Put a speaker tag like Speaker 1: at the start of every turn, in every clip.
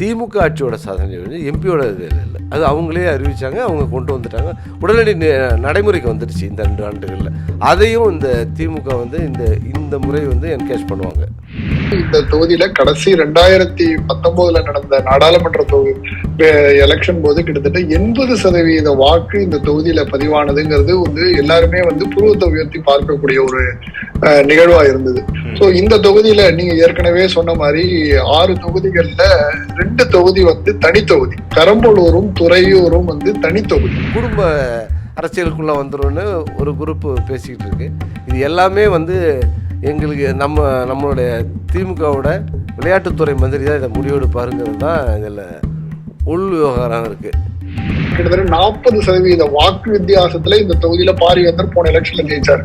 Speaker 1: திமுக ஆட்சியோட சாதனை வந்து எம்பியோட இது இல்லை, அது அவங்களே அறிவித்தாங்க, அவங்க கொண்டு வந்துட்டாங்க, உடனடி நடைமுறைக்கு வந்துடுச்சு இந்த 2 ஆண்டுகளில். அதையும் இந்த திமுக வந்து இந்த முறை வந்து என்கேஷ் பண்ணுவாங்க.
Speaker 2: இந்த தொகுதியில கடைசி 2019 நடந்த நாடாளுமன்ற எலெக்ஷன் போது கிட்டத்தட்ட 80% வாக்கு இந்த தொகுதியில பதிவானதுங்கிறது வந்து எல்லாருமே வந்து புருவத்தை உயர்த்தி பார்க்கக்கூடிய ஒரு நிகழ்வா இருந்தது. சோ இந்த தொகுதியில நீங்க ஏற்கனவே சொன்ன மாதிரி 6 தொகுதிகள்ல 2 தொகுதி வந்து தனித்தொகுதி, பெரம்பலூரும் துறையூரும் வந்து தனித்தொகுதி.
Speaker 1: குடும்ப அரசியலுக்குள்ள வந்துரும்னு ஒரு குரூப் பேசிக்கிட்டு இருக்கு. இது எல்லாமே வந்து எங்களுக்கு நம்மளுடைய திமுகவோட விளையாட்டுத்துறை மந்திரி தான் இதை முடிவெடுப்பாருங்கிறது தான் இதில் உள் விவகாரம் இருக்கு.
Speaker 2: கிட்டத்தட்ட 40% வாக்கு வித்தியாசத்துல இந்த தொகுதியில பாரிவேந்தர் போன எலெக்ஷன்ல ஜெயிச்சாரு.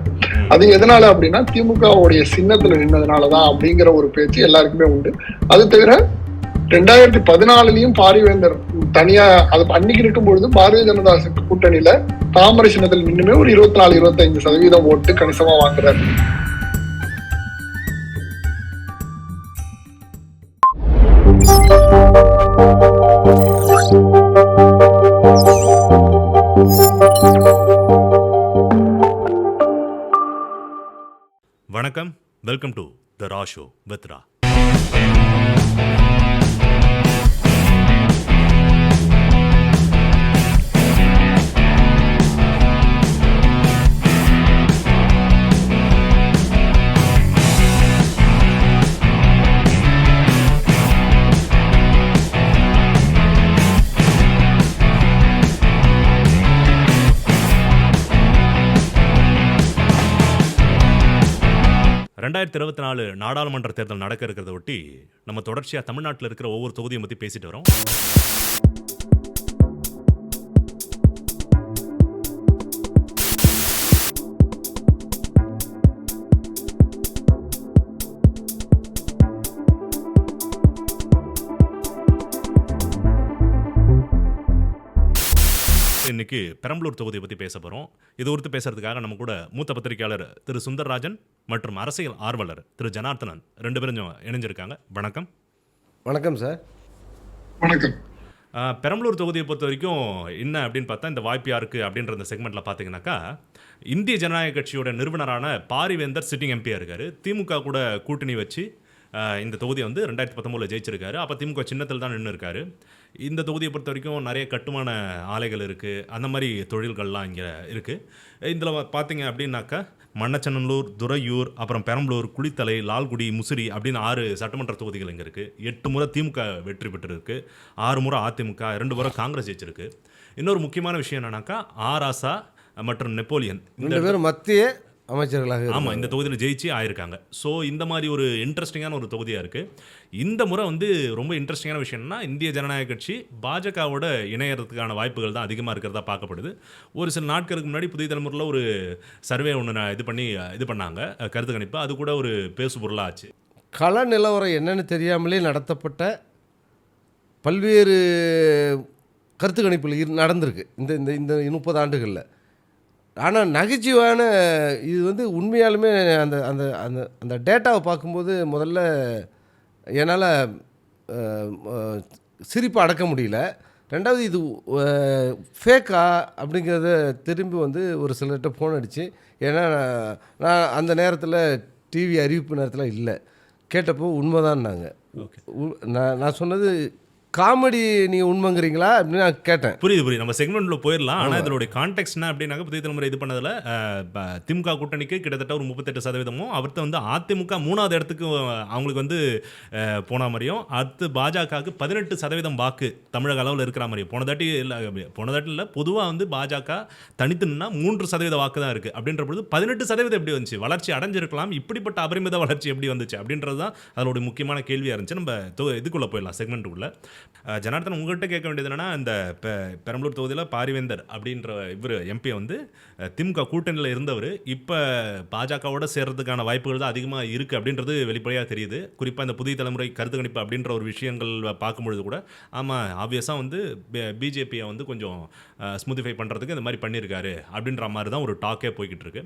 Speaker 2: அது எதனால அப்படின்னா திமுகவுடைய சின்னத்துல நின்னதுனாலதான் அப்படிங்கிற ஒரு பேச்சு எல்லாருக்குமே உண்டு. அது தவிர 2014 பாரிவேந்தர் தனியா அது அன்னைக்கு இருக்கும் பொழுது பாரதிய ஜனதா கூட்டணியில தாமரை சின்னத்தில் நின்னுமே ஒரு 24-25% ஓட்டு கணிசமா வாங்குறாரு.
Speaker 3: வணக்கம், welcome to the raw show with raw. நாடாளுமன்ற தேர்தல் நடக்க இருக்கிறத ஒட்டி நம்ம தொடர்ச்சியா தமிழ்நாட்டில் இருக்கிற ஒவ்வொரு தொகுதியை பத்தி பேசிட்டு வரோம். இன்னைக்கு பெரம்பலூர் தொகுதியை பற்றி பேச போகிறோம். இது குறித்து பேசுறதுக்காக நம்ம கூட மூத்த பத்திரிகையாளர் திரு சுந்தர்ராஜன் மற்றும் அரசியல் ஆர்வலர் திரு ஜனார்த்தனன் 2 பேரும் இணைஞ்சிருக்காங்க. வணக்கம்.
Speaker 1: வணக்கம் சார்.
Speaker 2: வணக்கம்.
Speaker 3: பெரம்பலூர் தொகுதியை பொறுத்த வரைக்கும் என்ன அப்படின்னு பார்த்தா, இந்த வாய்ப்பு யாருக்கு அப்படின்ற இந்த செக்மெண்ட்டில் பார்த்தீங்கன்னாக்கா, இந்திய ஜனநாயக கட்சியோட நிறுவனரான பாரிவேந்தர் சிட்டிங் எம்பியாக இருக்கார். திமுக கூட கூட்டணி வச்சு இந்த தொகுதியை வந்து 2019 ஜெயிச்சிருக்காரு. அப்போ திமுக சின்னத்தில் தான் நின்று இருக்காரு. இந்த தொகுதியை பொறுத்த வரைக்கும் நிறைய கட்டுமான ஆலைகள் இருக்குது, அந்த மாதிரி தொழில்கள்லாம் இங்கே இருக்குது. இதில் பார்த்தீங்க அப்படின்னாக்கா மண்ணச்சநல்லூர், துறையூர், அப்புறம் பெரம்பலூர், குளித்தலை, லால்குடி, முசிறி அப்படின்னு 6 சட்டமன்ற தொகுதிகள் இங்கே இருக்குது. 8 முறை திமுக வெற்றி பெற்றிருக்கு, 6 முறை அதிமுக, 2 முறை காங்கிரஸ் ஜெயிச்சிருக்கு. இன்னொரு முக்கியமான விஷயம் என்னன்னாக்கா ஆராசா மற்றும் நெப்போலியன்
Speaker 1: 2 பேரும் மத்திய அமைச்சர்களாக,
Speaker 3: ஆமாம், இந்த தொகுதியில் ஜெயிச்சு ஆயிருக்காங்க. ஸோ இந்த மாதிரி ஒரு இன்ட்ரெஸ்டிங்கான ஒரு தொகுதியாக இருக்குது. இந்த முறை வந்து ரொம்ப இன்ட்ரெஸ்டிங்கான விஷயம்னா, இந்திய ஜனநாயக கட்சி பாஜகவோட இணையறதுக்கான வாய்ப்புகள் தான் அதிகமாக இருக்கிறதா பார்க்கப்படுது. ஒரு சில நாட்களுக்கு முன்னாடி புதிய தலைமுறையில் ஒரு சர்வே ஒன்று இது பண்ணாங்க, கருத்து கணிப்பு. அது கூட ஒரு பேசு பொருளாக ஆச்சு.
Speaker 1: கள நிலவரம் என்னன்னு தெரியாமலே நடத்தப்பட்ட பல்வேறு கருத்து கணிப்பில் நடந்திருக்கு இந்த 30 ஆண்டுகளில். ஆனால் நகைச்சுவான இது வந்து உண்மையாலுமே அந்த அந்த அந்த அந்த டேட்டாவை பார்க்கும்போது முதல்ல என்னால் சிரிப்பை அடக்க முடியல. ரெண்டாவது இது ஃபேக்கா அப்படிங்கிறத திரும்பி வந்து ஒரு சிலர்கிட்ட ஃபோன் அடித்து, ஏன்னா நான் அந்த நேரத்தில் டிவி அறிவிப்பு நேரத்தில் இல்லை, கேட்டப்போ உண்மைதான்னாங்க. நான் சொன்னது காமெடி நீங்கள் உண்மைங்கிறீங்களா அப்படின்னு நான் கேட்டேன்.
Speaker 3: புரியுது. நம்ம செக்மெண்ட்டில் போயிடலாம். ஆனால் இதனுடைய கான்டெக்ட் என்ன அப்படின்னாக்க, புதிய தலைமுறை இது பண்ணதில் திமுக கூட்டணிக்கு கிட்டத்தட்ட ஒரு 38%, அவர்த்த வந்து அதிமுக 3வது இடத்துக்கு அவங்களுக்கு வந்து போன மாதிரியும், அடுத்து பாஜகவுக்கு 18% வாக்கு தமிழக அளவில் இருக்கிற மாதிரியும். போன தாட்டி இல்லை, பொதுவாக வந்து பாஜக தனித்துன்னா 3% வாக்கு தான் இருக்குது. அப்படின்ற பொழுது 18% எப்படி வந்துச்சு, வளர்ச்சி அடைஞ்சிருக்கலாம், இப்படிப்பட்ட அபரிமித வளர்ச்சி எப்படி வந்துச்சு அப்படின்றது தான் அதோட முக்கியமான கேள்வியாக இருந்துச்சு. நம்ம இதுக்குள்ளே போயிடலாம், செக்மெண்ட்டுக்குள்ளே. ஜனார்த்தன், உங்கள்கிட்ட கேட்க வேண்டியது என்னன்னா, இந்த பெரம்பலூர் தொகுதியில் பாரிவேந்தர் அப்படின்ற இவர் எம்பி வந்து திமுக கூட்டணியில் இருந்தவர் இப்போ பாஜகவோட சேர்றதுக்கான வாய்ப்புகள் தான் அதிகமாக இருக்குது அப்படின்றது வெளிப்படையாக தெரியுது. குறிப்பாக இந்த புதிய தலைமுறை கருத்து கணிப்பு அப்படின்ற ஒரு விஷயங்கள் பார்க்கும்பொழுது கூட, ஆமாம், ஆப்வியஸாக வந்து பிஜேபியை வந்து கொஞ்சம் ஸ்மூத்திஃபை பண்ணுறதுக்கு இந்த மாதிரி பண்ணியிருக்காரு அப்படின்ற மாதிரி தான் ஒரு டாக்கே போய்கிட்டு இருக்கு.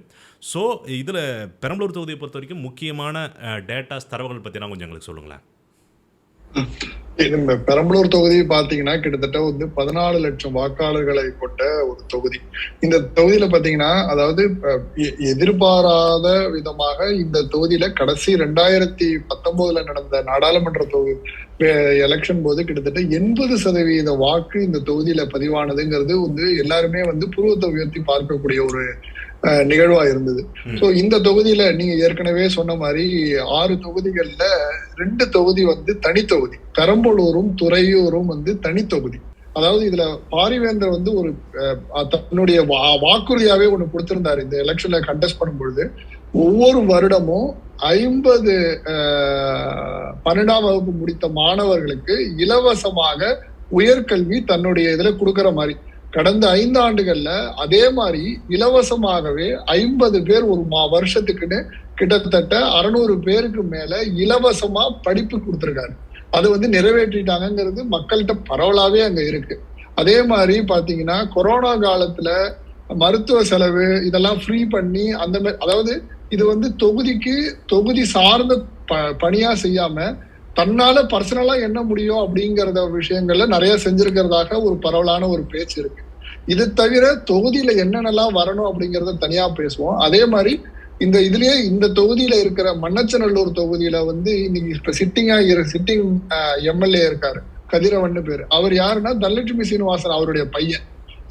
Speaker 3: ஸோ இதில் பெரம்பலூர் தொகுதியை பொறுத்த வரைக்கும் முக்கியமான டேட்டாஸ், தரவுகள் பற்றினா கொஞ்சம் எங்களுக்கு சொல்லுங்களேன்.
Speaker 2: இந்த பெரம்பலூர் தொகுதி பாத்தீங்கன்னா கிட்டத்தட்ட வந்து 14 லட்சம் வாக்காளர்களை கொண்ட ஒரு தொகுதி. இந்த தொகுதியில பாத்தீங்கன்னா அதாவது எதிர்பாராத விதமாக இந்த தொகுதியில கடைசி 2019 நடந்த நாடாளுமன்ற தொகுதி எலெக்ஷன் போது கிட்டத்தட்ட 80% வாக்கு இந்த தொகுதியில பதிவானதுங்கிறது வந்து எல்லாருமே வந்து புருவத்தை உயர்த்தி பார்க்கக்கூடிய ஒரு நிகழ்வா இருந்தது. சோ இந்த தொகுதியில நீங்க ஏற்கனவே சொன்ன மாதிரி 6 தொகுதிகள்ல 2 தொகுதி வந்து தனி தொகுதி, பெரம்பலூரும் துறையூரும் வந்து தனி தொகுதி. அதாவது இதுல பாரிவேந்தர் வந்து ஒரு தன்னுடைய வாக்குறுதியாவே ஒண்ணு கொடுத்திருந்தாரு இந்த எலெக்ஷன்ல கண்டெஸ்ட் பண்ணும்பொழுது. ஒவ்வொரு வருடமும் 50 12ஆம் வகுப்பு முடித்த மாணவர்களுக்கு இலவசமாக உயர்கல்வி தன்னுடைய இதுல கொடுக்கற மாதிரி கடந்த 5 ஆண்டுகள்ல அதே மாதிரி இலவசமாகவே 50 பேர் ஒரு வருஷத்துக்குன்னு கிட்டத்தட்ட 600 பேருக்கு மேல இலவசமா படிப்பு கொடுத்திருக்காரு. அது வந்து நிறைவேற்றிட்டாங்கிறது மக்கள்கிட்ட பரவலாவே அங்க இருக்கு. அதே மாதிரி பாத்தீங்கன்னா கொரோனா காலத்துல மருத்துவ செலவு இதெல்லாம் ஃப்ரீ பண்ணி அந்த மாதிரி, அதாவது இது வந்து தொகுதி சார்ந்த பணியா செய்யாம தன்னால பர்சனலா என்ன முடியும் அப்படிங்கறத விஷயங்கள்ல நிறைய செஞ்சிருக்கிறதாக ஒரு பரவலான ஒரு பேச்சு இருக்கு. இது தவிர தொகுதியில என்னென்னலாம் வரணும் அப்படிங்கறத தனியா பேசுவோம். அதே மாதிரி இந்த தொகுதியில இருக்கிற மண்ணச்சநல்லூர் தொகுதியில வந்து இன்னைக்கு இப்ப சிட்டிங் எம்எல்ஏ இருக்காரு, கதிரவன் பேரு. அவர் யாருன்னா தனலட்சுமி சீனிவாசன் அவருடைய பையன்.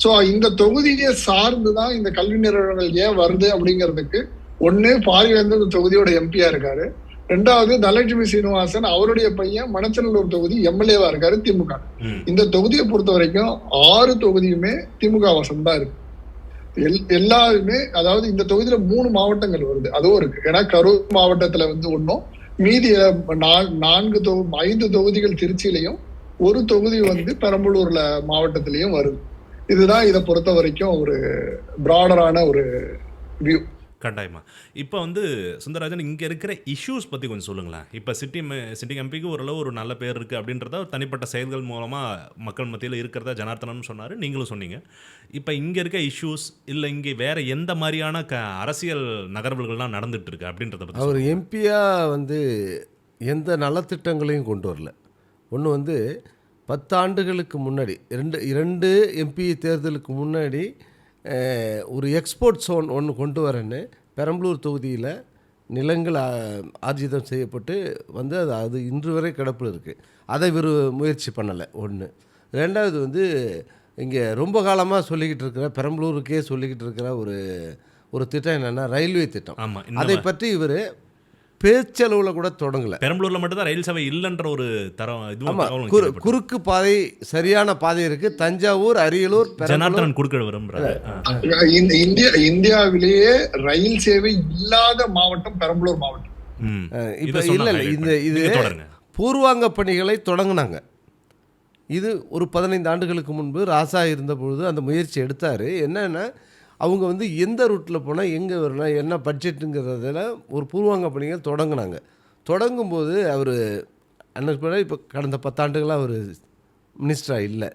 Speaker 2: சோ இந்த தொகுதியை சார்ந்துதான் இந்த கல்வி நிறுவனங்கள் ஏன் வருது அப்படிங்கிறதுக்கு ஒண்ணு பாரிவேந்தர் இந்த தொகுதியோட எம்பியா இருக்காரு, 2வது தனலட்சுமி சீனிவாசன் அவருடைய பையன் மணச்சநல்லூர் தொகுதி எம்எல்ஏவா இருக்காரு திமுக. இந்த தொகுதியை பொறுத்த வரைக்கும் 6 தொகுதியுமே திமுக வசம் தான் இருக்கு. எல்லாருமே, அதாவது இந்த தொகுதியில 3 மாவட்டங்கள் வருது, அதுவும் இருக்கு. ஏன்னா கரூர் மாவட்டத்துல வந்து ஒன்னும், மீதி 5 தொகுதிகள் திருச்சியிலையும், ஒரு தொகுதி வந்து பெரம்பலூர்ல மாவட்டத்திலையும் வருது. இதுதான் இதை பொறுத்த வரைக்கும் ஒரு பிராடரான ஒரு வியூ.
Speaker 3: கட்டாயமா. இப்போ வந்து சுந்தரராஜன், இங்கே இருக்கிற இஷ்யூஸ் பற்றி கொஞ்சம் சொல்லுங்களேன். இப்போ சிட்டிங் எம்பிக்கு ஓரளவு ஒரு நல்ல பேர் இருக்குது அப்படின்றத தனிப்பட்ட செயல்கள் மூலமாக மக்கள் மத்தியில் இருக்கிறதா ஜனார்த்தனன் சொன்னார், நீங்களும் சொன்னீங்க. இப்போ இங்கே இருக்க இஷ்யூஸ் இல்லை இங்கே வேறு எந்த மாதிரியான அரசியல் நகர்வுகள்லாம் நடந்துட்டு இருக்கு அப்படின்றத பற்றி
Speaker 1: அவர் எம்பியாக வந்து எந்த நலத்திட்டங்களையும் கொண்டு வரல. ஒன்று வந்து 10 ஆண்டுகளுக்கு முன்னாடி 2 எம்பி தேர்தலுக்கு முன்னாடி ஒரு எக்ஸ்போர்ட் சோன் ஒன்று கொண்டு வரேன்னு பெரம்பலூர் தொகுதியில் நிலங்கள் ஆர்ஜிதம் செய்யப்பட்டு வந்து அது இன்று வரை கிடப்பில் இருக்குது. அதை இவர் முயற்சி பண்ணலை. ஒன்று. 2வது வந்து இங்கே ரொம்ப காலமாக சொல்லிக்கிட்டு இருக்கிற, பெரம்பலூருக்கே சொல்லிக்கிட்டு இருக்கிற ஒரு திட்டம் என்னென்னா ரயில்வே திட்டம்.
Speaker 3: ஆமாம்,
Speaker 1: அதை பற்றி இவர் பேச்சளவில் கூட தொடங்கலை.
Speaker 3: பெரம்பலூரில் மட்டும்தான் ரயில் சேவை இல்லைன்ற ஒரு தரம்.
Speaker 1: ஆமாம், குறுக்கு பாதை, சரியான பாதை இருக்குது. தஞ்சாவூர், அரியலூர்,
Speaker 3: ஜனார்த்தனன் குறுக்க விரும்புறாரு.
Speaker 2: இந்தியாவிலேயே ரயில் சேவை இல்லாத மாவட்டம் பெரம்பலூர் மாவட்டம்.
Speaker 1: இப்போ இல்லை, இது பூர்வாங்க பணிகளை தொடங்கினாங்க. இது ஒரு 15 ஆண்டுகளுக்கு முன்பு ராசா இருந்த பொழுது அந்த முயற்சி எடுத்தார். என்னென்னா அவங்க வந்து எந்த ரூட்டில் போனால் எங்கே வரணும், என்ன பட்ஜெட்டுங்கிறதில் ஒரு பூர்வாங்க பணிகள் தொடங்கினாங்க. தொடங்கும்போது அவர் அன்னைக்கு இப்போ கடந்த 10 ஆண்டுகளாக அவர் மினிஸ்டராக இல்லை.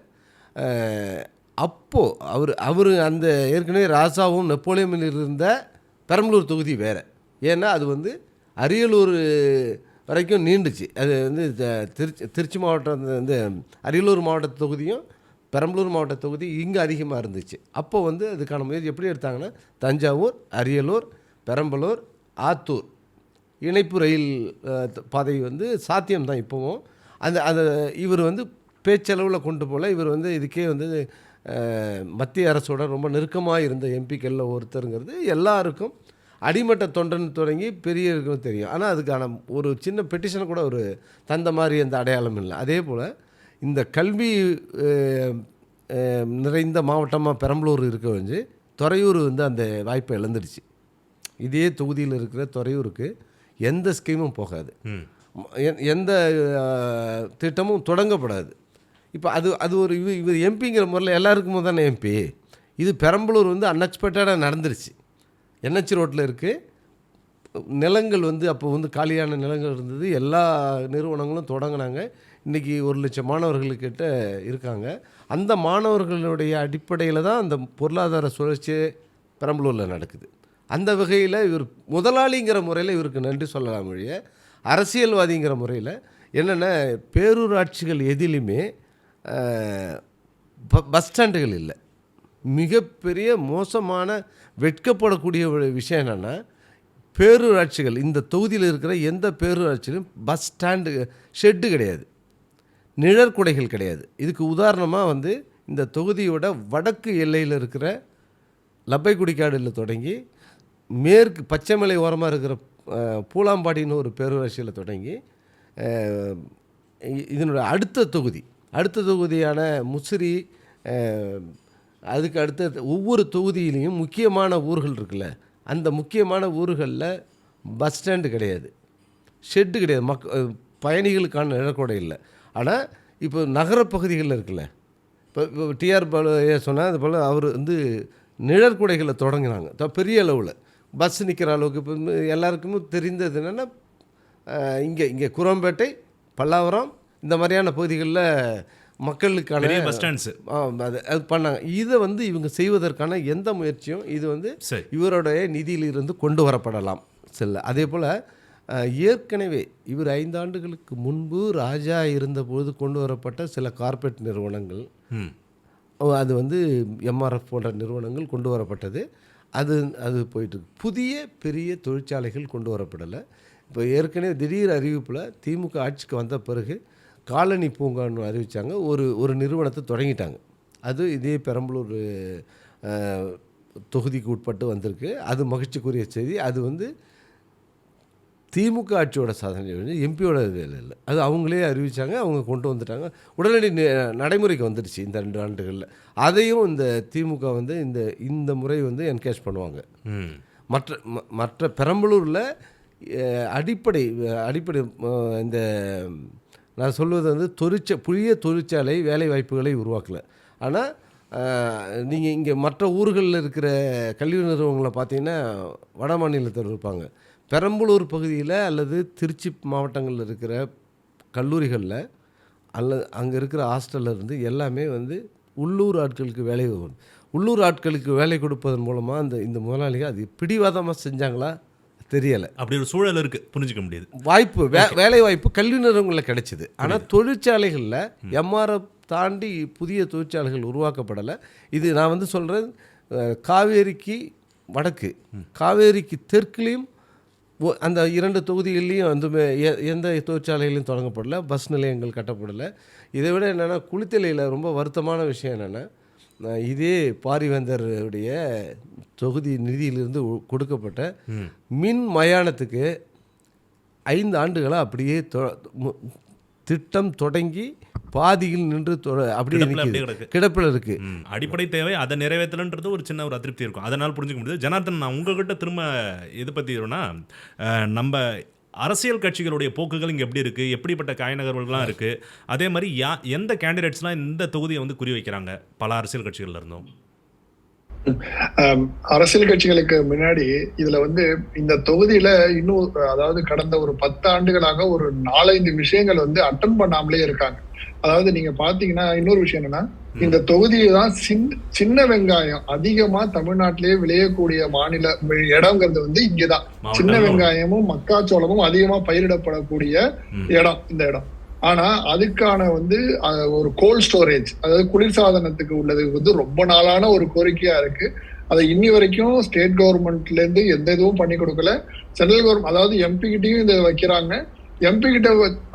Speaker 1: அப்போது அவர் அந்த ஏற்கனவே ராசாவும் நெப்போலியனில் இருந்த பெரம்பலூர் தொகுதி வேறு. ஏன்னா அது வந்து அரியலூர் வரைக்கும் நீண்டுச்சு. அது வந்து திருச்சி மாவட்டம் வந்து அரியலூர் மாவட்ட தொகுதியும் பெரம்பலூர் மாவட்ட தொகுதி இங்கே அதிகமாக இருந்துச்சு. அப்போ வந்து அதுக்கான முயற்சி எப்படி எடுத்தாங்கன்னா தஞ்சாவூர், அரியலூர், பெரம்பலூர், ஆத்தூர் இணைப்பு ரயில் பாதை வந்து சாத்தியம்தான் இப்போவும். அந்த இவர் வந்து பேச்சளவில் கொண்டு போகல. இவர் வந்து இதுக்கே வந்து மத்திய அரசோட ரொம்ப நெருக்கமாக இருந்த எம்பிக்களில் ஒருத்தருங்கிறது எல்லாருக்கும், அடிமட்ட தொண்டன் தொடங்கி பெரியவர்களுக்கும் தெரியும். ஆனால் அதுக்கான ஒரு சின்ன பெட்டிஷனை கூட ஒரு தந்த மாதிரி எந்த அடையாளம் இல்லை. அதே போல் இந்த கல்வி நிறைந்த மாவட்டமாக பெரம்பலூர் இருக்க வந்து துறையூர் வந்து அந்த வாய்ப்பை இழந்துடுச்சு. இதே தொகுதியில் இருக்கிற துறையூருக்கு எந்த ஸ்கீமும் போகாது, எந்த திட்டமும் தொடங்கப்படாது. இப்போ அது ஒரு இவர் எம்பிங்கிற முறையில் எல்லாருக்கும் தானே எம்பி. இது பெரம்பலூர் வந்து அன்எக்ஸ்பெக்டடாக நடந்துருச்சு. என்ஹெச் ரோட்டில் இருக்குது நிலங்கள் வந்து அப்போ வந்து காலியான நிலங்கள் இருந்தது. எல்லா நிறுவனங்களும் தொடங்கினாங்க. இன்றைக்கி 1 லட்சம் மாணவர்கள்கிட்ட இருக்காங்க. அந்த மாணவர்களுடைய அடிப்படையில் தான் அந்த பொருளாதார சுழற்சி பெரம்பலூரில் நடக்குது. அந்த வகையில் இவர் முதலாளிங்கிற முறையில் இவருக்கு நன்றி சொல்லலாம் ஒழிய அரசியல்வாதிங்கிற முறையில் என்னென்னா பேரூராட்சிகள் எதிலுமே பஸ் ஸ்டாண்டுகள் இல்லை. மிகப்பெரிய மோசமான வெட்கப்படக்கூடிய ஒரு விஷயம் என்னென்னா, பேரூராட்சிகள் இந்த தொகுதியில் இருக்கிற எந்த பேரூராட்சியிலும் பஸ் ஸ்டாண்டு ஷெட்டு கிடையாது, நிழற்குடைகள் கிடையாது. இதுக்கு உதாரணமாக வந்து இந்த தொகுதியோட வடக்கு எல்லையில் இருக்கிற லப்பைக்குடிக்காடில் தொடங்கி மேற்கு பச்சைமலை ஓரமாக இருக்கிற பூலாம்பாடின்னு ஒரு பேரூராட்சியில் தொடங்கி இதனுடைய அடுத்த தொகுதியான முசிறி, அதுக்கு அடுத்த ஒவ்வொரு தொகுதியிலையும் முக்கியமான ஊர்கள் இருக்குல்ல, அந்த முக்கியமான ஊர்களில் பஸ் ஸ்டாண்டு கிடையாது, ஷெட்டு கிடையாது, பயணிகளுக்கான நிழற்குடை இல்லை. ஆனால் இப்போ நகரப்பகுதிகளில் இருக்குல்ல, இப்போ டிஆர் பாலு சொன்னால் அது போல் அவர் வந்து நிழற்குடைகளை தொடங்கினாங்க பெரிய அளவில். பஸ் நிற்கிற அளவுக்கு இப்போ எல்லாருக்குமே தெரிந்தது என்னென்னா, இங்கே குரம்பேட்டை, பல்லாவரம் இந்த மாதிரியான பகுதிகளில் மக்களுக்கான
Speaker 3: பஸ் ஸ்டாண்ட்ஸு
Speaker 1: அது பண்ணாங்க. இதை வந்து இவங்க செய்வதற்கான எந்த முயற்சியும் இது வந்து இவருடைய நிதியிலிருந்து கொண்டு வரப்படலாம் செல்ல. அதே போல் ஏற்கனவே இவர் 5 ஆண்டுகளுக்கு முன்பு ராஜா இருந்தபோது கொண்டு வரப்பட்ட சில கார்ப்பரேட் நிறுவனங்கள், அது வந்து எம்ஆர்எஃப் போன்ற நிறுவனங்கள் கொண்டு வரப்பட்டது. அது போயிட்டு புதிய பெரிய தொழிற்சாலைகள் கொண்டு வரப்படலை. இப்போ ஏற்கனவே திடீர் அறிவிப்பில் திமுக ஆட்சிக்கு வந்த பிறகு காலனி பூங்கான்னு அறிவித்தாங்க, ஒரு நிறுவனத்தை தொடங்கிட்டாங்க. அது இதே பெரம்பலூர் தொகுதிக்கு உட்பட்டு வந்திருக்கு. அது மகிழ்ச்சிக்குரிய செய்தி. அது வந்து திமுக ஆட்சியோட சாதனை, எம்பியோட வேலை இல்லை. அது அவங்களே அறிவித்தாங்க, அவங்க கொண்டு வந்துட்டாங்க, உடனடி நடைமுறைக்கு வந்துடுச்சு இந்த 2 ஆண்டுகளில். அதையும் இந்த திமுக வந்து இந்த முறை வந்து என்கேஜ் பண்ணுவாங்க. மற்ற பெரம்பலூரில் அடிப்படை இந்த நான் சொல்வது வந்து புதிய தொழிற்சாலை வேலை வாய்ப்புகளை உருவாக்கலை. ஆனால் நீங்கள் இங்கே மற்ற ஊர்களில் இருக்கிற கல்வி நிறுவனங்களை பார்த்தீங்கன்னா வட மாநிலத்தில் இருப்பாங்க. பெரம்பலூர் பகுதியில் அல்லது திருச்சி மாவட்டங்களில் இருக்கிற கல்லூரிகளில் அல்லது அங்கே இருக்கிற ஹாஸ்டலில் இருந்து எல்லாமே வந்து உள்ளூர் ஆட்களுக்கு வேலை கொடுப்பதன் மூலமாக இந்த முதலாளிகள் அது பிடிவாதமாக செஞ்சாங்களா தெரியலை.
Speaker 3: அப்படி ஒரு சூழல் இருக்குது, புரிஞ்சிக்க முடியுது.
Speaker 1: வாய்ப்பு வேலை வாய்ப்பு கல்வி நிறுவனங்களில் கிடைச்சிது. ஆனால் தொழிற்சாலைகளில் எம்ஆர்எஃப் தாண்டி புதிய தொழிற்சாலைகள் உருவாக்கப்படலை. இது நான் வந்து சொல்கிறேன், காவேரிக்கு வடக்கு, காவேரிக்கு தெற்குலேயும் அந்த 2 தொகுதிகள்லேயும் வந்து எந்த தொழிற்சாலைகளையும் தொடங்கப்படலை, பஸ் நிலையங்கள் கட்டப்படலை. இதை விட என்னென்னா குளித்தலையில் ரொம்ப வருத்தமான விஷயம் என்னென்னா, இதே பாரிவேந்தருடைய தொகுதி நிதியிலிருந்து கொடுக்கப்பட்ட மின் மயானத்துக்கு 5 ஆண்டுகளாக அப்படியே திட்டம் தொடங்கி பாதியில் நின்று அப்படியே கிடப்பில் இருக்கு.
Speaker 3: அடிப்படை தேவை அதை நிறைவேற்றலன்றது ஒரு சின்ன ஒரு அதிருப்தி இருக்கும். அதனால் புரிஞ்சுக்க முடியுது. ஜனார்தன், நான் உங்ககிட்ட திரும்ப இதை பற்றி நம்ம அரசியல் கட்சிகளுடைய போக்குகள் இங்கே எப்படி இருக்குது, எப்படிப்பட்ட காய்நகர்கள்லாம் இருக்குது, அதே மாதிரி எந்த கேண்டிடேட்ஸ்லாம் இந்த தொகுதியை வந்து குறி வைக்கிறாங்க பல அரசியல் கட்சிகள்ல இருந்தும்?
Speaker 2: அரசியல் கட்சிகளுக்கு முன்னாடி இதுல வந்து இந்த தொகுதியில இன்னும், அதாவது கடந்த ஒரு 10 ஆண்டுகளாக ஒரு 4-5 விஷயங்கள் வந்து அட்டன் பண்ணாமலே இருக்காங்க. அதாவது நீங்க பாத்தீங்கன்னா இன்னொரு விஷயம் என்னன்னா, இந்த தொகுதியை தான் சின்ன வெங்காயம் அதிகமா தமிழ்நாட்டிலேயே விளையக்கூடிய மாநில இடம்ங்கிறது வந்து இங்கதான். சின்ன வெங்காயமும் மக்காச்சோளமும் அதிகமா பயிரிடப்படக்கூடிய இடம் இந்த இடம். ஆனா அதுக்கான வந்து ஒரு கோல்ட் ஸ்டோரேஜ், அதாவது குளிர்சாதனத்துக்கு உள்ளது வந்து ரொம்ப நாளான ஒரு கோரிக்கையா இருக்கு. அதை இன்னி வரைக்கும் ஸ்டேட் கவர்மெண்ட்ல இருந்து எந்த இதுவும் பண்ணி கொடுக்கல. சென்ட்ரல் கவர்மெண்ட், அதாவது எம்பி கிட்டையும் இதை வைக்கிறாங்க, எம்பி கிட்ட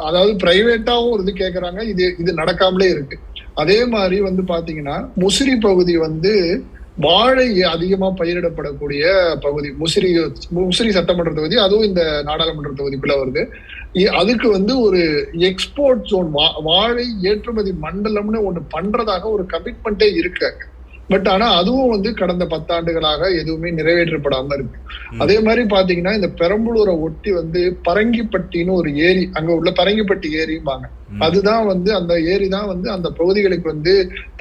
Speaker 2: அதாவது பிரைவேட்டாவும் இது கேட்கறாங்க. இது நடக்காமலே இருக்கு. அதே மாதிரி வந்து பாத்தீங்கன்னா முசிறி பகுதி வந்து வாழை அதிகமா பயிரிடப்படக்கூடிய பகுதி. முசிறி சட்டமன்ற தொகுதி, அதுவும் இந்த நாடாளுமன்ற தொகுதிக்குள்ள வருது. அதுக்கு வந்து ஒரு எக்ஸ்போர்ட் ஜோன், வாழை ஏற்றுமதி மண்டலம்னு ஒண்ணு பண்றதாக ஒரு கமிட்மெண்டே இருக்கு. பட் ஆனா அதுவும் வந்து கடந்த 10 ஆண்டுகளாக எதுவுமே நிறைவேற்றப்படாம இருக்கு. அதே மாதிரி பாத்தீங்கன்னா இந்த பெரம்பலூரை ஒட்டி வந்து பரங்கிப்பட்டின்னு ஒரு ஏரி, அங்க உள்ள பரங்கிப்பட்டி ஏரிம்பாங்க. அதுதான் வந்து அந்த ஏரி தான் வந்து அந்த பகுதிகளுக்கு வந்து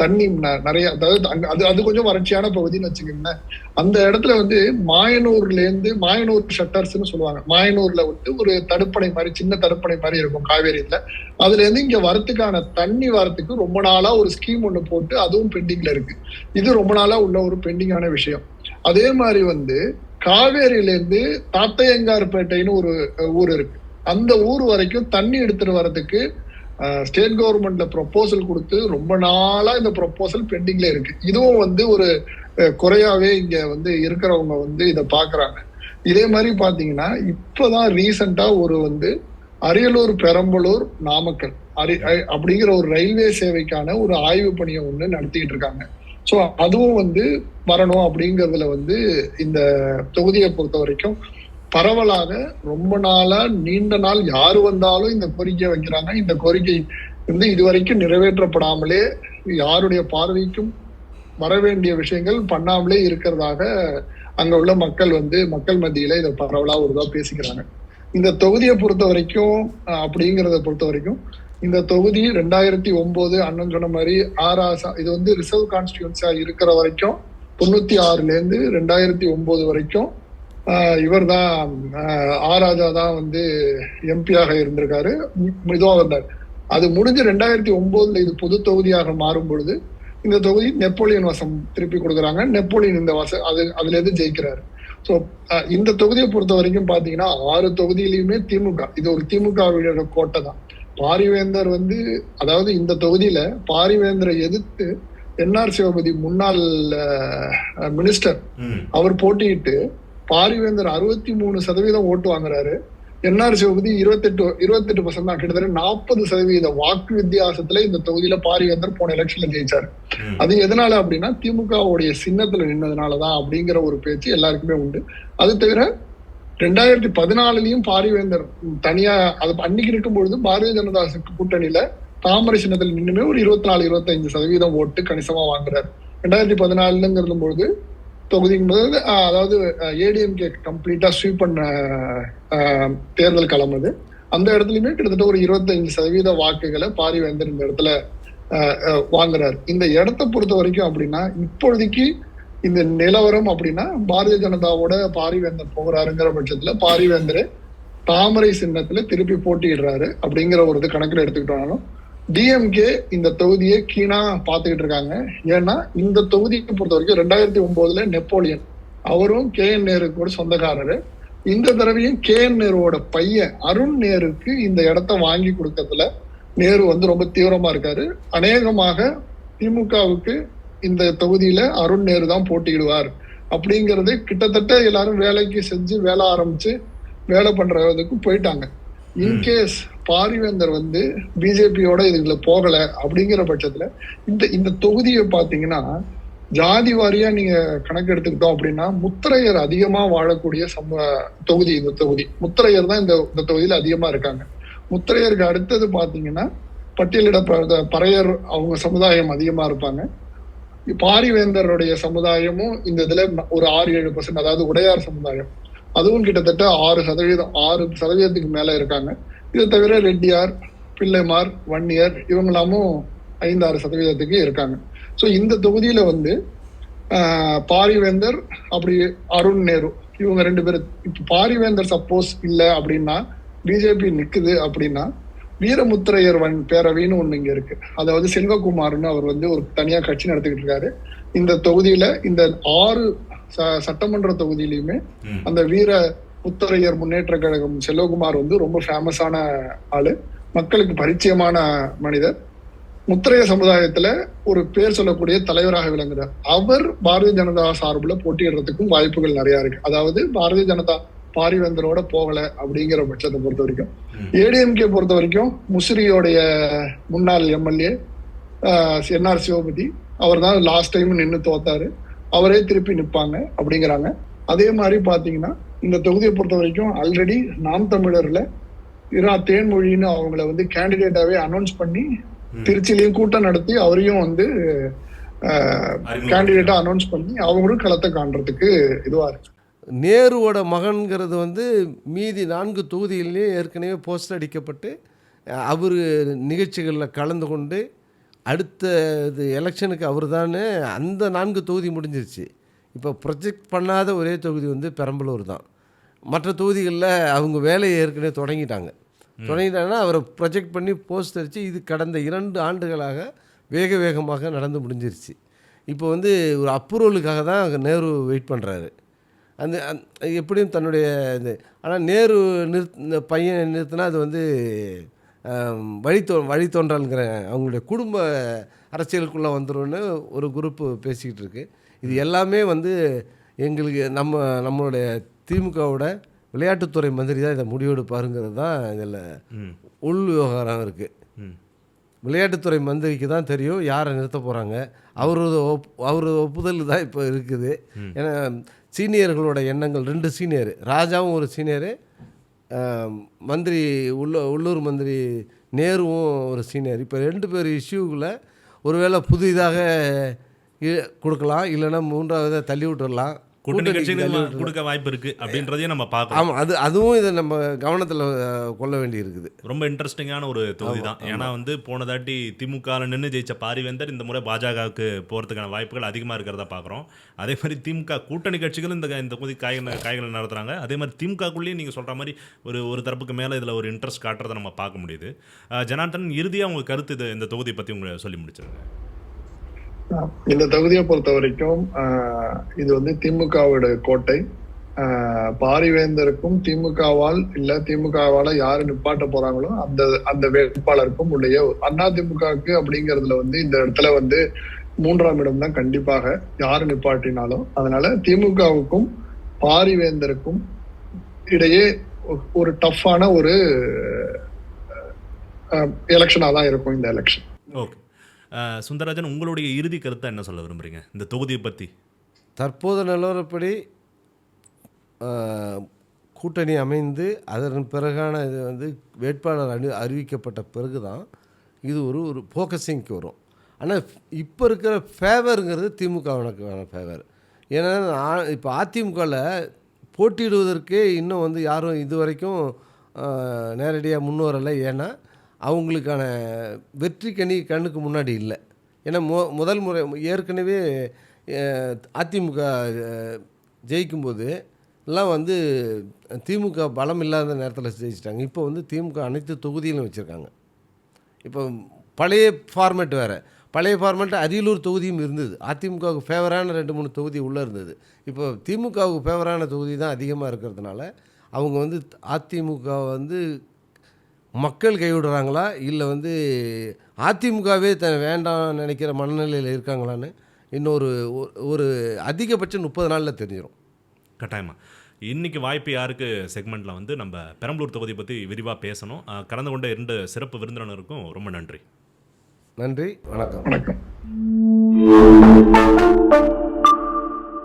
Speaker 2: தண்ணி நிறைய, அதாவது அது கொஞ்சம் வறட்சியான பகுதின்னு வச்சுக்கோங்களேன். அந்த இடத்துல வந்து மாயனூர் ஷட்டர்ஸ்ன்னு சொல்லுவாங்க. மாயனூர்ல வந்து ஒரு தடுப்பணை மாதிரி, சின்ன தடுப்பணை மாதிரி இருக்கும் காவேரியில. அதுல இருந்து இங்க வரத்துக்கான தண்ணி வரத்துக்கு ரொம்ப நாளா ஒரு ஸ்கீம் ஒண்ணு போட்டு அதுவும் பெண்டிங்ல இருக்கு. இது ரொம்ப நாளா உள்ள ஒரு பெண்டிங்கான விஷயம். அதே மாதிரி வந்து காவேரியில இருந்து தாத்தையங்கார்பேட்டைன்னு ஒரு ஊர் இருக்கு. அந்த ஊர் வரைக்கும் தண்ணி எடுத்துட்டு வர்றதுக்கு ஸ்டேட் கவர்மெண்ட்ல ப்ரொபோசல் கொடுத்து ரொம்ப நாளா இந்த ப்ரொபோசல் பெண்டிங்ல இருக்கு. இதுவும் வந்து ஒரு குறையாவே இங்க வந்து இருக்கிறவங்க வந்து இதை பாக்குறாங்க. இதே மாதிரி பாத்தீங்கன்னா இப்பதான் ரீசெண்டா ஒரு வந்து அரியலூர், பெரம்பலூர், நாமக்கல் அப்படிங்கிற ஒரு ரயில்வே சேவைக்கான ஒரு ஆய்வு பணியை ஒண்ணு நடத்திட்டு இருக்காங்க. ஸோ அதுவும் வந்து வரணும் அப்படிங்கிறதுல வந்து இந்த தொகுதியை பொறுத்த வரைக்கும் பரவலாக ரொம்ப நாளா நீண்ட நாள் யாரு வந்தாலும் இந்த கோரிக்கை வைக்கிறாங்க. இந்த கோரிக்கை வந்து இதுவரைக்கும் நிறைவேற்றப்படாமலே யாருடைய பார்வைக்கும் வர வேண்டிய விஷயங்கள் பண்ணாமலே இருக்கிறதாக அங்க உள்ள மக்கள் வந்து மக்கள் மத்தியில இதை பரவலா ஒரு இதா பேசிக்கிறாங்க. இந்த தொகுதியை பொறுத்த வரைக்கும் அப்படிங்கிறத பொறுத்த வரைக்கும் இந்த தொகுதி 2009 அண்ணன் சொன்ன மாதிரி இது வந்து ரிசர்வ் கான்ஸ்டியூன்சியா இருக்கிற வரைக்கும் 96 2009 வரைக்கும் இவர் தான் ராஜா தான் வந்து எம்பியாக இருந்திருக்காரு, இதுவா வந்தார். அது முடிஞ்சு 2009 இது பொது தொகுதியாக மாறும் பொழுது இந்த தொகுதி நெப்போலியன் வசம் திருப்பி கொடுக்குறாங்க. நெப்போலியன் இந்த அதுல இருந்து ஜெயிக்கிறாரு. ஸோ இந்த தொகுதியை பொறுத்த வரைக்கும் பாத்தீங்கன்னா 6 தொகுதியிலுமே திமுக, இது ஒரு திமுக கோட்டை தான். பாரிவேந்தர் வந்து அதாவது இந்த தொகுதியில பாரிவேந்தரை எதிர்த்து என்ஆர் சிவபதி முன்னாள் மினிஸ்டர் அவர் போட்டியிட்டு பாரிவேந்தர் 63% ஓட்டு வாங்குறாரு. என்ஆர் சிவபதி 28% தான், கிட்டத்தட்ட 40% வாக்கு வித்தியாசத்துல இந்த தொகுதியில பாரிவேந்தர் போன எலெக்ஷன்ல ஜெயிச்சாரு. அது எதனால அப்படின்னா திமுகவுடைய சின்னத்துல நின்னதுனாலதான் அப்படிங்கிற ஒரு பேச்சு எல்லாருக்குமே உண்டு. அது தவிர 2014 பாரிவேந்தர் தனியா அது அன்னைக்கு இருக்கும் பொழுது பாரதிய ஜனதா கூட்டணியில தாமரை சின்னத்தில் நின்னுமே ஒரு 24-25% ஓட்டு கணிசமா வாங்குறாரு. 2014 பொழுது தொகுதிங்கிறது அதாவது ஏடிஎம்கே கம்ப்ளீட்டா ஸ்வீப் பண்ண தேர்தல் களம் அது. அந்த இடத்துலயுமே கிட்டத்தட்ட ஒரு 25% வாக்குகளை பாரிவேந்தர் இந்த இடத்துல வாங்குறாரு. இந்த இடத்தை பொறுத்த வரைக்கும் அப்படின்னா இப்பொழுதைக்கு இந்த நிலவரம் அப்படின்னா பாரதிய ஜனதாவோட பாரிவேந்தர் போகிறாருங்கிற பட்சத்துல பாரிவேந்தர் தாமரை சின்னத்துல திருப்பி போட்டியிடுறாரு அப்படிங்கிற ஒரு இது கணக்குல எடுத்துக்கிட்டோம்னாலும் டிஎம்கே இந்த தொகுதியை கீழா பாத்துக்கிட்டு இருக்காங்க. ஏன்னா இந்த தொகுதியை பொறுத்த வரைக்கும் 2009 நெப்போலியன் அவரும் KN நேரு கூட சொந்தக்காரரு. இந்த தடவையும் KN நேருவோட பையன் அருண் நேருக்கு இந்த இடத்த வாங்கி கொடுக்கறதுல நேரு வந்து ரொம்ப தீவிரமா இருக்காரு. அநேகமாக திமுகவுக்கு இந்த தொகுதியில அருண் நேரு தான் போட்டியிடுவார் அப்படிங்கறது கிட்டத்தட்ட எல்லாரும் வேலைக்கு செஞ்சு வேலை ஆரம்பிச்சு வேலை பண்றதுக்கு போயிட்டாங்க. இன்கேஸ் பாரிவேந்தர் வந்து பிஜேபியோட இதுல போகல அப்படிங்கிற பட்சத்துல இந்த தொகுதியை பாத்தீங்கன்னா ஜாதி வாரியா நீங்க கணக்கு எடுத்துக்கிட்டோம் அப்படின்னா முத்திரையர் அதிகமா வாழக்கூடிய தொகுதி இந்த தொகுதி. முத்திரையர் தான் இந்த தொகுதியில அதிகமா இருக்காங்க. முத்திரையருக்கு அடுத்தது பாத்தீங்கன்னா பட்டியலிட பறையர் அவங்க சமுதாயம் அதிகமா இருப்பாங்க. பாரிவேந்தருடைய சமுதாயமும் இந்த இதுல ஒரு 6-7%, அதாவது உடையார் சமுதாயம் அதுவும் கிட்டத்தட்ட 6% மேல இருக்காங்க. இதை தவிர ரெட்டியார், பிள்ளைமார், வன்னியர் இவங்களாமும் 5-6% இருக்காங்க. ஸோ இந்த தொகுதியில வந்து பாரிவேந்தர் அப்படி அருண் நேரு இவங்க 2 பேரும். இப்ப பாரிவேந்தர் சப்போஸ் இல்ல அப்படின்னா பிஜேபி நிக்குது அப்படின்னா வீரமுத்திரையர் பேரவைன்னு ஒண்ணு இங்க இருக்கு. அதாவது செல்வகுமார்னு அவர் வந்து ஒரு தனியா கட்சி நடத்திக்கிட்டு இருக்காரு. இந்த தொகுதியில இந்த 6 சட்டமன்ற தொகுதியிலுமே அந்த வீர முத்தரையர் முன்னேற்ற கழகம் செல்வகுமார் வந்து ரொம்ப ஃபேமஸான ஆளு, மக்களுக்கு பரிச்சயமான மனிதர். முத்திரைய சமுதாயத்துல ஒரு பேர் சொல்லக்கூடிய தலைவராக விளங்குறார். அவர் பாரதிய ஜனதா சார்புல போட்டியிடுறதுக்கும் வாய்ப்புகள் நிறைய இருக்கு. அதாவது பாரதிய ஜனதா பாரிவேந்தரோட போகல அப்படிங்கிற பட்சத்தை பொறுத்த வரைக்கும் ஏடிஎம்கே பொறுத்த வரைக்கும் முசிறியோடைய முன்னாள் எம்எல்ஏ என்ஆர் சிவபதி அவர் தான் லாஸ்ட் டைம் நின்று தோத்தாரு, அவரே திருப்பி நிற்பாங்க அப்படிங்கிறாங்க. அதே மாதிரி பாத்தீங்கன்னா இந்த தொகுதியை பொறுத்த வரைக்கும் ஆல்ரெடி நாம் தமிழர்ல தேன்மொழின்னு அவங்கள வந்து கேண்டிடேட்டாவே அனௌன்ஸ் பண்ணி திருச்சிலையும் கூட்டம் நடத்தி அவரையும் வந்து கேண்டிடேட்டா அனௌன்ஸ் பண்ணி அவங்களும் களத்தை காண்றதுக்கு இதுவா இருக்கு.
Speaker 1: நேருவோட மகன்கிறது வந்து மீதி 4 தொகுதிகளிலேயே ஏற்கனவே போஸ்டர் அடிக்கப்பட்டு அவர் நிகழ்ச்சிகளில் கலந்து கொண்டு அடுத்த இது எலெக்ஷனுக்கு அவர் தானே அந்த 4 தொகுதி முடிஞ்சிருச்சு. இப்போ ப்ரொஜெக்ட் பண்ணாத ஒரே தொகுதி வந்து பெரம்பலூர் தான். மற்ற தொகுதிகளில் அவங்க வேலையை ஏற்கனவே தொடங்கிட்டாங்கன்னா அவரை ப்ரொஜெக்ட் பண்ணி போஸ்ட் அடித்து இது கடந்த 2 ஆண்டுகளாக வேகமாக நடந்து முடிஞ்சிருச்சு. இப்போ வந்து ஒரு அப்ரூவலுக்காக தான் நேரு வெயிட் பண்ணுறாரு. எப்படியும் தன்னுடைய இது. ஆனால் நேரு இந்த பையன் நிறுத்தினா அது வந்து வழித்தோன்றல்ங்கிற அவங்களுடைய குடும்ப அரசியலுக்குள்ளே வந்துரும்னு ஒரு குரூப்பு பேசிக்கிட்டு இருக்கு. இது எல்லாமே வந்து எங்களுக்கு நம்மளுடைய திமுகவோட விளையாட்டுத்துறை மந்திரி தான் இதை முடிவெடுப்பாருங்கிறது தான் இதில் உள் விவகாரம் இருக்குது. விளையாட்டுத்துறை மந்திரிக்கு தான் தெரியும் யாரை நிறுத்த போகிறாங்க. அவரது ஒப்புதல் தான் இப்போ இருக்குது. ஏன்னா சீனியர்களோட எண்ணங்கள் 2 சீனியரு, ராஜாவும் ஒரு சீனியரு, மந்திரி உள்ளூர் மந்திரி நேருவும் ஒரு சீனியர். இப்போ 2 பேர் இஷ்யூக்குள்ளே ஒருவேளை புதிதாக கொடுக்கலாம், இல்லைன்னா 3ஆவதாக தள்ளி விட்டுடலாம்.
Speaker 3: கூட்டணி கட்சிகளுக்கு கொடுக்க வாய்ப்பு இருக்குது அப்படின்றதையும் நம்ம பார்க்கலாம்.
Speaker 1: ஆமாம், அதுவும் இதை நம்ம கவனத்தில் கொள்ள வேண்டி இருக்குது.
Speaker 3: ரொம்ப இன்ட்ரெஸ்டிங்கான ஒரு தொகுதி தான். ஏன்னா வந்து போன தாட்டி திமுகவில் நின்று ஜெயிச்ச பாரிவேந்தர் இந்த முறை பாஜகவுக்கு போகிறதுக்கான வாய்ப்புகள் அதிகமாக இருக்கிறதா பார்க்குறோம். அதே மாதிரி திமுக கூட்டணி கட்சிகளும் இந்த தொகுதி காய்களை நடத்துகிறாங்க. அதே மாதிரி திமுகக்குள்ளேயும் நீங்கள் சொல்கிற மாதிரி ஒரு தரப்புக்கு மேலே இதில் ஒரு இன்ட்ரெஸ்ட் காட்டுறதை நம்ம பார்க்க முடியுது. ஜனார்தன், இறுதியாக உங்கள் கருத்து இந்த தொகுதியை பற்றி உங்களை சொல்லி முடிச்சிருங்க.
Speaker 2: இந்த தொகுதியை பொறுத்த வரைக்கும் இது வந்து திமுகவோட கோட்டை. பாரிவேந்தருக்கும் திமுகவால் இல்ல திமுகவால யாரு நிப்பாட்ட போறாங்களோ அந்த வேட்பாளருக்கும் உடைய அதிமுகவுக்கு அப்படிங்கறதுல வந்து இந்த இடத்துல வந்து 3ஆம் இடம் தான் கண்டிப்பாக யாரு நிப்பாட்டினாலும். அதனால திமுகவுக்கும் பாரிவேந்தருக்கும் இடையே ஒரு டஃப்பான ஒரு எலெக்ஷனா தான் இருக்கும் இந்த எலெக்ஷன்.
Speaker 3: ஓகே சுந்தரராஜன், உங்களுடைய இறுதி கருத்தை என்ன சொல்ல விரும்புகிறீங்க இந்த தொகுதியை பற்றி?
Speaker 1: தற்போது நிலவரப்படி கூட்டணி அமைந்து அதன் பிறகான இது வந்து வேட்பாளர் அறிவிக்கப்பட்ட பிறகு தான் இது ஒரு ஃபோக்கஸிங்க்கு வரும். ஆனால் இப்போ இருக்கிற ஃபேவருங்கிறது திமுகவுக்கான ஃபேவர். ஏன்னா இப்போ அதிமுகவில் போட்டியிடுவதற்கே இன்னும் வந்து யாரும் இது வரைக்கும் நேரடியாக முன்வரலை. ஏன்னா அவங்களுக்கான வெற்றி கண்ணுக்கு முன்னாடி இல்லை. ஏன்னா முதல் முறை ஏற்கனவே அதிமுக ஜெயிக்கும்போது எல்லாம் வந்து திமுக பலம் இல்லாத நேரத்தில் ஜெயிச்சிட்டாங்க. இப்போ வந்து திமுக அனைத்து தொகுதியிலும் வச்சுருக்காங்க. இப்போ பழைய ஃபார்மேட் வேறு. பழைய ஃபார்மேட் அரியலூர் தொகுதியும் இருந்தது. அதிமுகவுக்கு ஃபேவரான 2-3 தொகுதி உள்ளே இருந்தது. இப்போ திமுகவுக்கு ஃபேவரான தொகுதி தான் அதிகமாக இருக்கிறதுனால அவங்க வந்து அதிமுக வந்து மக்கள் கைவிடுறாங்களா, இல்லை வந்து அதிமுகவே வேண்டாம் நினைக்கிற மனநிலையில் இருக்காங்களான்னு இன்னொரு ஒரு அதிகபட்சம் 30 நாளில் தெரிஞ்சிடும்.
Speaker 3: கட்டாயமாக. இன்றைக்கி வாய்ப்பு யாருக்கு செக்மெண்ட்டில் வந்து நம்ம பெரம்பலூர் தொகுதி பற்றி விரிவாக பேசணும். கலந்து கொண்ட 2 சிறப்பு விருந்தினருக்கும் ரொம்ப நன்றி.
Speaker 1: நன்றி, வணக்கம்.
Speaker 2: வணக்கம்.